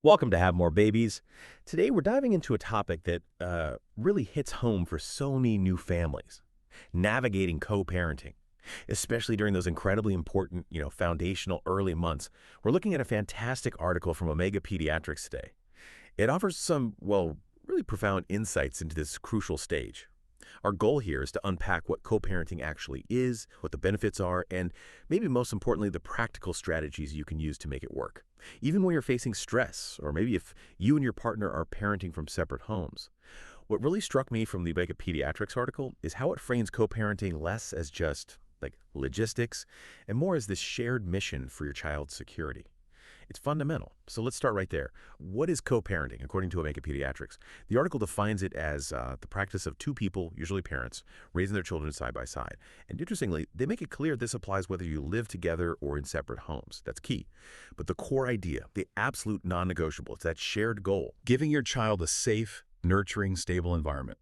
Welcome to Have More Babies. Today we're diving into a topic that really hits home for so many new families, navigating co-parenting, especially during those incredibly important, foundational early months. We're looking at a fantastic article from Omega Pediatrics today. It offers some, really profound insights into this crucial stage. Our goal here is to unpack what co-parenting actually is, what the benefits are, and maybe most importantly, the practical strategies you can use to make it work. Even when you're facing stress, or maybe if you and your partner are parenting from separate homes. What really struck me from the Omega Pediatrics article is how it frames co-parenting less as just like logistics and more as this shared mission for your child's security. It's fundamental. So let's start right there. What is co-parenting, according to Omega Pediatrics? The article defines it as the practice of two people, usually parents, raising their children side by side. And interestingly, they make it clear this applies whether you live together or in separate homes. That's key. But the core idea, the absolute non-negotiable, it's that shared goal. Giving your child a safe, nurturing, stable environment.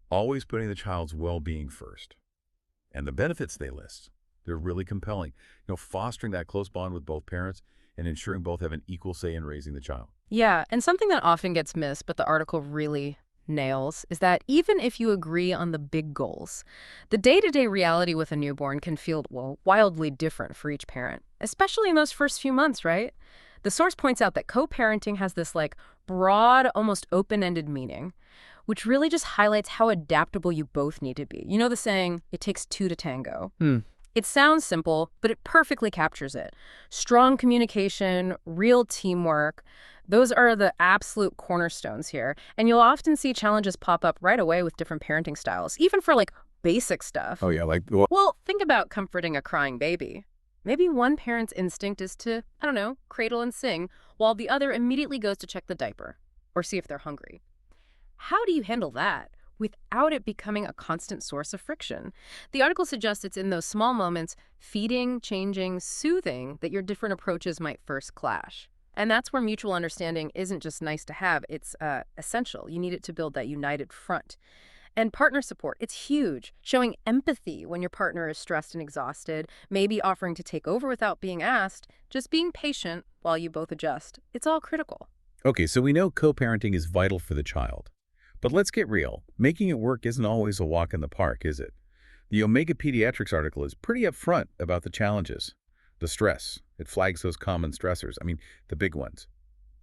Always putting the child's well-being first. And the benefits they list, they're really compelling. Fostering that close bond with both parents and ensuring both have an equal say in raising the child. Yeah, and something that often gets missed, but the article really nails, is that even if you agree on the big goals, the day-to-day reality with a newborn can feel, wildly different for each parent, especially in those first few months, right? The source points out that co-parenting has this, broad, almost open-ended meaning, which really just highlights how adaptable you both need to be. You know the saying, it takes two to tango? It sounds simple, but it perfectly captures it. Strong communication, real teamwork, those are the absolute cornerstones here. And you'll often see challenges pop up right away with different parenting styles, even for basic stuff. Oh, yeah, Well, think about comforting a crying baby. Maybe one parent's instinct is to, cradle and sing, while the other immediately goes to check the diaper or see if they're hungry. How do you handle that without it becoming a constant source of friction? The article suggests it's in those small moments, feeding, changing, soothing, that your different approaches might first clash. And that's where mutual understanding isn't just nice to have, it's essential. You need it to build that united front. And partner support, it's huge. Showing empathy when your partner is stressed and exhausted, maybe offering to take over without being asked, just being patient while you both adjust. It's all critical. Okay, so we know co-parenting is vital for the child. But let's get real. Making it work isn't always a walk in the park, is it? The Omega Pediatrics article is pretty upfront about the challenges. The stress. It flags those common stressors. The big ones.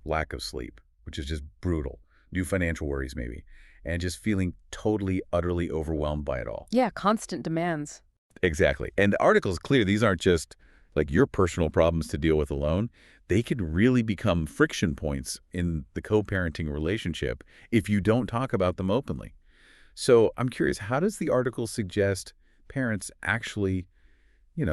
Lack of sleep, which is just brutal. New financial worries, maybe. And just feeling totally, utterly overwhelmed by it all. Yeah, constant demands. Exactly. And the article is clear. These aren't just your personal problems to deal with alone. They could really become friction points in the co-parenting relationship if you don't talk about them openly. So I'm curious, how does the article suggest parents actually,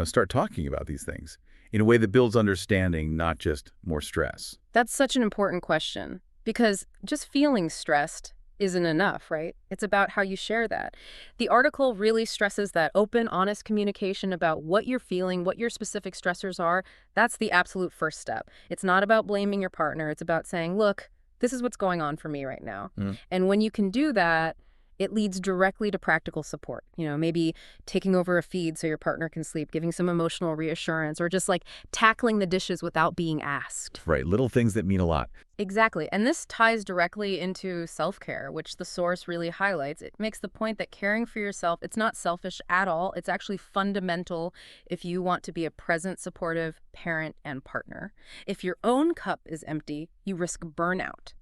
start talking about these things in a way that builds understanding, not just more stress? That's such an important question, because just feeling stressed isn't enough, right? It's about how you share that. The article really stresses that open, honest communication about what you're feeling, what your specific stressors are. That's the absolute first step. It's not about blaming your partner. It's about saying, look, this is what's going on for me right now. And when you can do that, it leads directly to practical support. Maybe taking over a feed so your partner can sleep, giving some emotional reassurance, or just tackling the dishes without being asked. Right, little things that mean a lot. Exactly. And this ties directly into self-care, which the source really highlights. It makes the point that caring for yourself, it's not selfish at all. It's actually fundamental if you want to be a present, supportive parent and partner. If your own cup is empty, you risk burnout.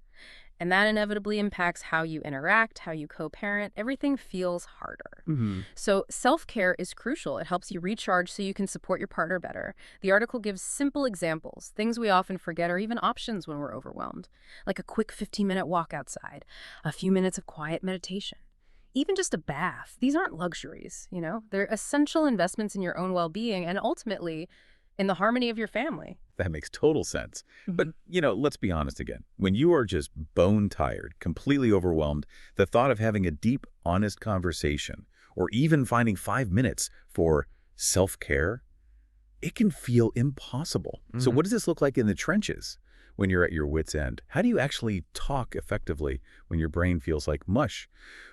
And that inevitably impacts how you interact, how you co-parent. Everything feels harder. So self-care is crucial. It helps you recharge so you can support your partner better. The article gives simple examples, things we often forget or even options when we're overwhelmed, like a quick 15-minute walk outside, a few minutes of quiet meditation, even just a bath. These aren't luxuries, They're essential investments in your own well-being and ultimately in the harmony of your family. That makes total sense. But, let's be honest again. When you are just bone tired, completely overwhelmed, the thought of having a deep, honest conversation or even finding 5 minutes for self-care, it can feel impossible. So what does this look like in the trenches when you're at your wit's end? How do you actually talk effectively when your brain feels like mush?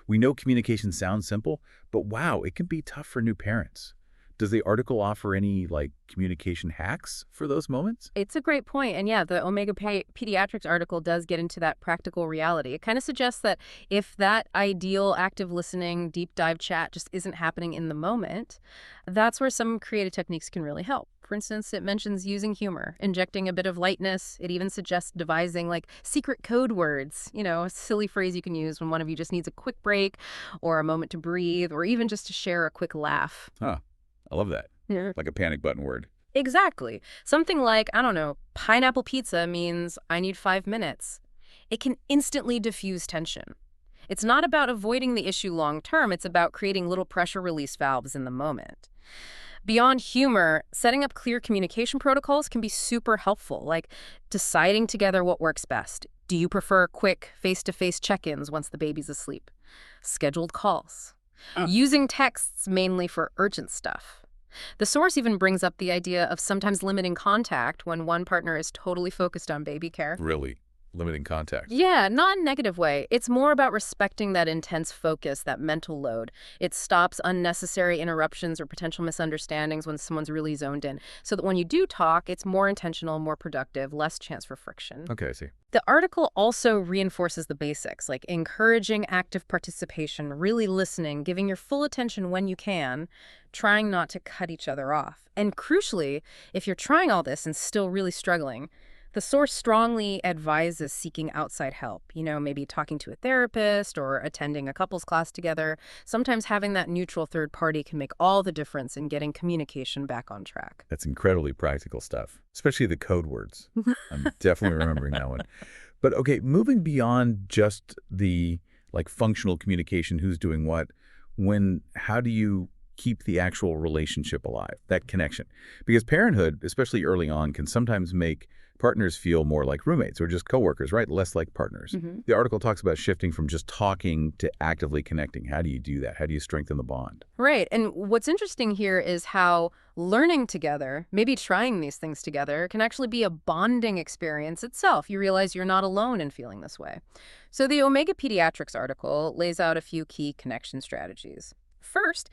We know communication sounds simple, but wow, it can be tough for new parents. Does the article offer any, like, communication hacks for those moments? It's a great point. And yeah, the Pediatrics article does get into that practical reality. It kind of suggests that if that ideal active listening, deep dive chat just isn't happening in the moment, that's where some creative techniques can really help. For instance, it mentions using humor, injecting a bit of lightness. It even suggests devising like secret code words, a silly phrase you can use when one of you just needs a quick break or a moment to breathe or even just to share a quick laugh. Huh. I love that. Yeah. Like a panic button word. Exactly. Something like, I don't know, pineapple pizza means I need 5 minutes. It can instantly diffuse tension. It's not about avoiding the issue long term, it's about creating little pressure release valves in the moment. Beyond humor, setting up clear communication protocols can be super helpful, like deciding together what works best. Do you prefer quick face-to-face check-ins once the baby's asleep? Scheduled calls. Using texts mainly for urgent stuff. The source even brings up the idea of sometimes limiting contact when one partner is totally focused on baby care. Really limiting contact. Yeah, not in a negative way. It's more about respecting that intense focus, that mental load. It stops unnecessary interruptions or potential misunderstandings when someone's really zoned in. So that when you do talk, it's more intentional, more productive, less chance for friction. Okay, I see. The article also reinforces the basics, like encouraging active participation, really listening, giving your full attention when you can, trying not to cut each other off. And crucially, if you're trying all this and still really struggling, the source strongly advises seeking outside help, maybe talking to a therapist or attending a couples class together. Sometimes having that neutral third party can make all the difference in getting communication back on track. That's incredibly practical stuff, especially the code words. I'm definitely remembering that one. But okay, moving beyond just the like functional communication, who's doing what, how do you keep the actual relationship alive, that connection? Because parenthood, especially early on, can sometimes make partners feel more like roommates or just coworkers, right? Less like partners. The article talks about shifting from just talking to actively connecting. How do you do that? How do you strengthen the bond? Right. And what's interesting here is how learning together, maybe trying these things together, can actually be a bonding experience itself. You realize you're not alone in feeling this way. So the Omega Pediatrics article lays out a few key connection strategies. First,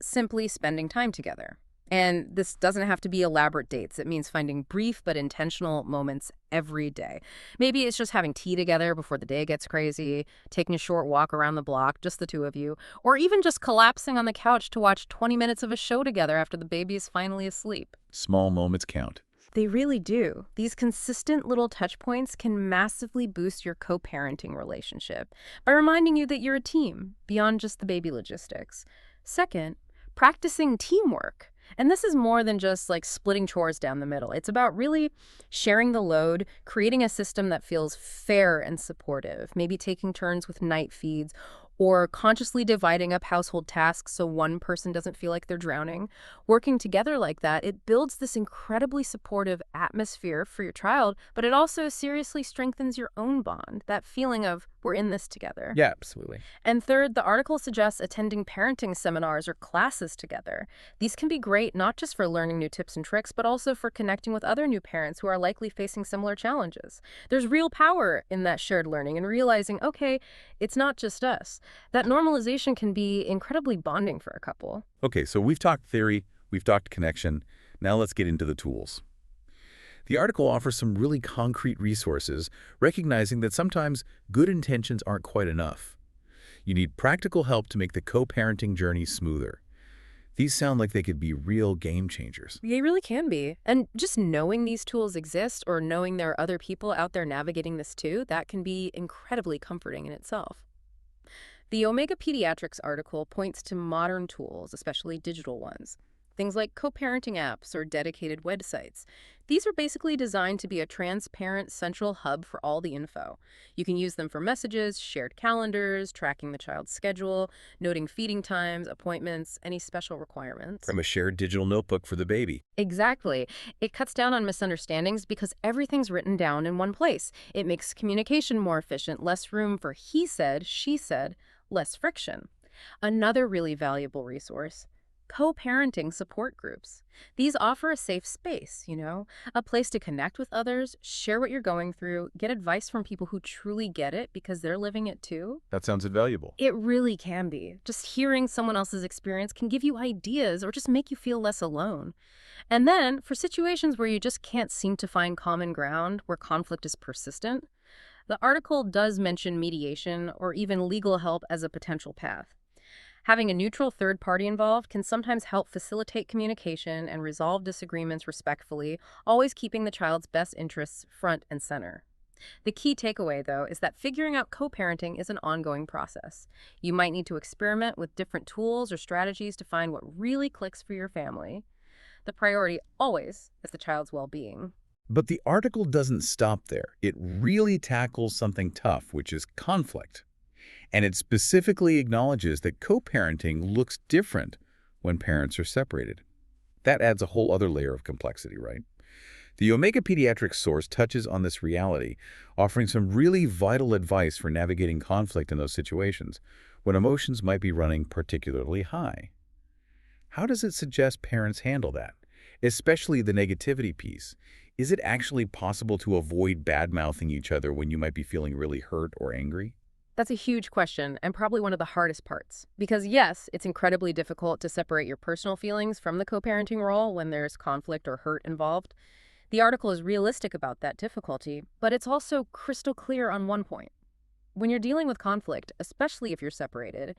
simply spending time together. And this doesn't have to be elaborate dates. It means finding brief but intentional moments every day. Maybe it's just having tea together before the day gets crazy, taking a short walk around the block, just the two of you, or even just collapsing on the couch to watch 20 minutes of a show together after the baby is finally asleep. Small moments count. They really do. These consistent little touch points can massively boost your co-parenting relationship by reminding you that you're a team beyond just the baby logistics. Second, practicing teamwork. And this is more than just like splitting chores down the middle. It's about really sharing the load, creating a system that feels fair and supportive, maybe taking turns with night feeds or consciously dividing up household tasks so one person doesn't feel like they're drowning. Working together like that, it builds this incredibly supportive atmosphere for your child, but it also seriously strengthens your own bond, that feeling of we're in this together. Yeah, absolutely. And third, the article suggests attending parenting seminars or classes together. These can be great not just for learning new tips and tricks, but also for connecting with other new parents who are likely facing similar challenges. There's real power in that shared learning and realizing, okay, it's not just us. That normalization can be incredibly bonding for a couple. Okay, so we've talked theory, we've talked connection. Now let's get into the tools. The article offers some really concrete resources, recognizing that sometimes good intentions aren't quite enough. You need practical help to make the co-parenting journey smoother. These sound like they could be real game changers. They really can be. And just knowing these tools exist or knowing there are other people out there navigating this too, that can be incredibly comforting in itself. The Omega Pediatrics article points to modern tools, especially digital ones. Things like co-parenting apps or dedicated websites. These are basically designed to be a transparent central hub for all the info. You can use them for messages, shared calendars, tracking the child's schedule, noting feeding times, appointments, any special requirements. From a shared digital notebook for the baby. Exactly. It cuts down on misunderstandings because everything's written down in one place. It makes communication more efficient, less room for he said, she said, less friction. Another really valuable resource, Co-parenting support groups. These offer a safe space, a place to connect with others, share what you're going through, get advice from people who truly get it because they're living it too. That sounds invaluable. It really can be. Just hearing someone else's experience can give you ideas or just make you feel less alone. And then, for situations where you just can't seem to find common ground, where conflict is persistent, the article does mention mediation or even legal help as a potential path. Having a neutral third party involved can sometimes help facilitate communication and resolve disagreements respectfully, always keeping the child's best interests front and center. The key takeaway, though, is that figuring out co-parenting is an ongoing process. You might need to experiment with different tools or strategies to find what really clicks for your family. The priority always is the child's well-being. But the article doesn't stop there. It really tackles something tough, which is conflict. And it specifically acknowledges that co-parenting looks different when parents are separated. That adds a whole other layer of complexity, right? The Omega Pediatrics source touches on this reality, offering some really vital advice for navigating conflict in those situations when emotions might be running particularly high. How does it suggest parents handle that, especially the negativity piece? Is it actually possible to avoid bad-mouthing each other when you might be feeling really hurt or angry? That's a huge question and probably one of the hardest parts. Because yes, it's incredibly difficult to separate your personal feelings from the co-parenting role when there's conflict or hurt involved. The article is realistic about that difficulty, but it's also crystal clear on one point. When you're dealing with conflict, especially if you're separated,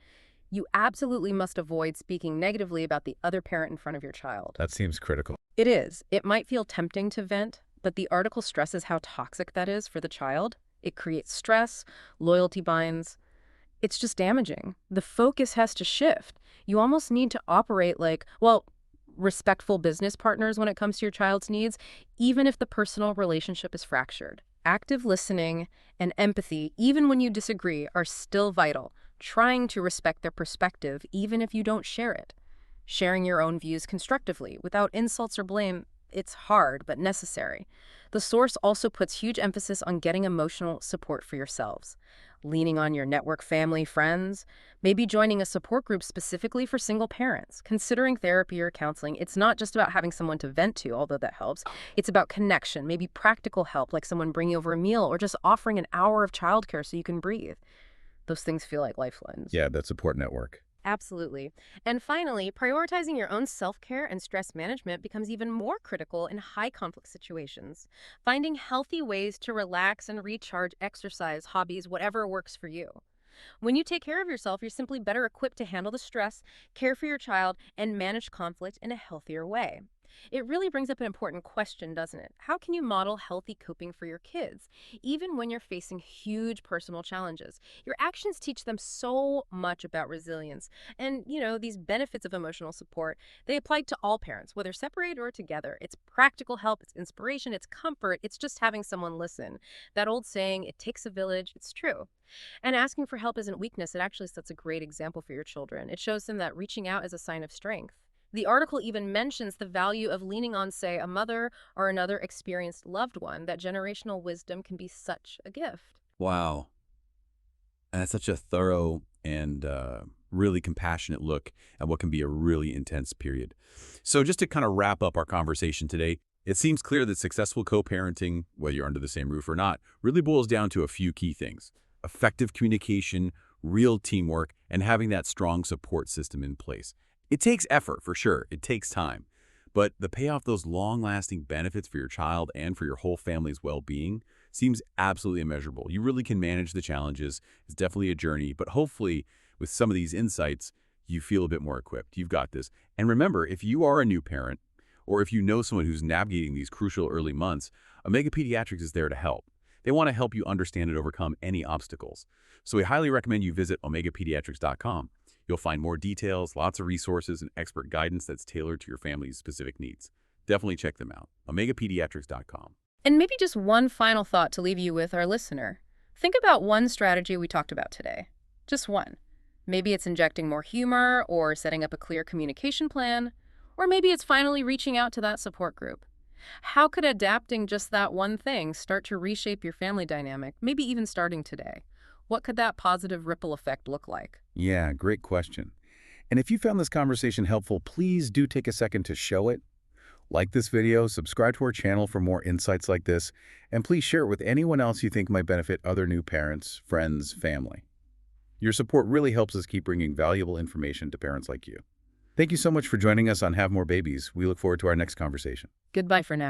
you absolutely must avoid speaking negatively about the other parent in front of your child. That seems critical. It is. It might feel tempting to vent, but the article stresses how toxic that is for the child. It creates stress, loyalty binds. It's just damaging. The focus has to shift. You almost need to operate like, respectful business partners when it comes to your child's needs, even if the personal relationship is fractured. Active listening and empathy, even when you disagree, are still vital. Trying to respect their perspective, even if you don't share it. Sharing your own views constructively, without insults or blame, it's hard, but necessary. The source also puts huge emphasis on getting emotional support for yourselves. Leaning on your network family, friends, maybe joining a support group specifically for single parents. Considering therapy or counseling, it's not just about having someone to vent to, although that helps. It's about connection, maybe practical help, like someone bringing over a meal or just offering an hour of childcare so you can breathe. Those things feel like lifelines. Yeah, that support network. Absolutely. And finally, prioritizing your own self-care and stress management becomes even more critical in high-conflict situations. Finding healthy ways to relax and recharge, exercise, hobbies, whatever works for you. When you take care of yourself, you're simply better equipped to handle the stress, care for your child, and manage conflict in a healthier way. It really brings up an important question, doesn't it? How can you model healthy coping for your kids, even when you're facing huge personal challenges? Your actions teach them so much about resilience. And, these benefits of emotional support, they apply to all parents, whether separated or together. It's practical help, it's inspiration, it's comfort, it's just having someone listen. That old saying, it takes a village, it's true. And asking for help isn't weakness. It actually sets a great example for your children. It shows them that reaching out is a sign of strength. The article even mentions the value of leaning on, say, a mother or another experienced loved one. That generational wisdom can be such a gift. Wow. And that's such a thorough and really compassionate look at what can be a really intense period. So just to kind of wrap up our conversation today, it seems clear that successful co-parenting, whether you're under the same roof or not, really boils down to a few key things: effective communication, real teamwork, and having that strong support system in place. It takes effort, for sure. It takes time. But the payoff, those long-lasting benefits for your child and for your whole family's well-being, seems absolutely immeasurable. You really can manage the challenges. It's definitely a journey, but hopefully with some of these insights, you feel a bit more equipped. You've got this. And remember, if you are a new parent, or if you know someone who's navigating these crucial early months, Omega Pediatrics is there to help. They want to help you understand and overcome any obstacles. So we highly recommend you visit omegapediatrics.com. You'll find more details, lots of resources, and expert guidance that's tailored to your family's specific needs. Definitely check them out. omegapediatrics.com. And maybe just one final thought to leave you with, our listener. Think about one strategy we talked about today. Just one. Maybe it's injecting more humor or setting up a clear communication plan, or maybe it's finally reaching out to that support group. How could adapting just that one thing start to reshape your family dynamic, maybe even starting today? What could that positive ripple effect look like? Yeah, great question. And if you found this conversation helpful, please do take a second to show it. Like this video, subscribe to our channel for more insights like this, and please share it with anyone else you think might benefit other new parents, friends, family. Your support really helps us keep bringing valuable information to parents like you. Thank you so much for joining us on Have More Babies. We look forward to our next conversation. Goodbye for now.